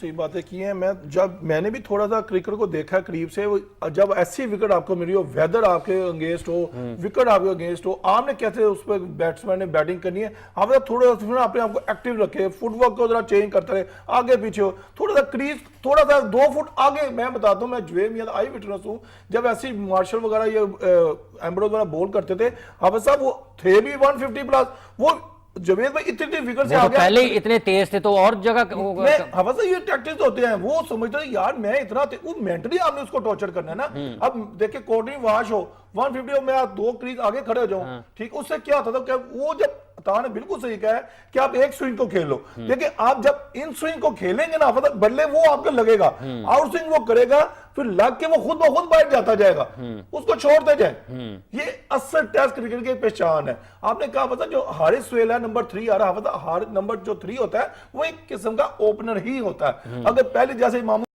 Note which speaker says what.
Speaker 1: صحیح باتیں کی ہیں. میں نے بھی تھوڑا سا کرکٹ کو دیکھا قریب سے. جب ایسی وکٹ آپ کو ملی ہو, ویدر آپ کے انگیسٹ ہو, وکٹ آپ کے انگیسٹ ہو, آپ نے کیسے اس پہ بیٹسمین نے بیٹنگ کرنی ہے, آپ تھوڑا سا اپنے آپ کو ایکٹیو رکھے, فٹ ورک کو ذرا چینج کرتا رہے, آگے پیچھے ہو, تھوڑا سا کریز, تھوڑا سا 2 فٹ آگے. میں بتاتا ہوں, میں جویل میاں آئی وٹنس ہوں, جب ایسی مارشل وغیرہ یا ایمبروز وغیرہ بول کرتے تھے, حافظ صاحب وہ تھے بھی 150 پلس, وہ جوید بھائی اتنی وکٹ سے آگیا,
Speaker 2: پہلے اتنے تیز تھے تو اور جگہ
Speaker 1: حافظ صاحب یہ ٹیکٹکس ہوتے ہیں. وہ سمجھتے ہیں یار میں اتنا, وہ مینٹلی آپ نے اس کو ٹارچر کرنا ہے نا. اب دیکھیں کوڈنگ واش ہو 150 ہو, میں 2 کریز آگے کھڑے ہو جاؤں, ٹھیک, اس سے کیا ہوتا تھا. وہ جب عطا نے بالکل صحیح کہا ہے کہ آپ ایک سوئنگ کو کھیل لو, لیکن آپ جب ان سوئنگ کو کھیلیں گے نا حافظ, بلے وہ آپ کو لگے گا, آؤٹ سوئنگ وہ کرے گا, پھر لگ کے وہ خود بخود بیٹھ جاتا جائے گا, اس کو چھوڑتے جائیں. یہ اصل ٹیسٹ کرکٹ کی پہچان ہے. آپ نے کہا پتا جو حارث سہیل ہے نمبر 3 آ رہا, حافظ نمبر جو 3 ہوتا ہے وہ ایک قسم کا اوپنر ہی ہوتا ہے. اگر پہلے جیسے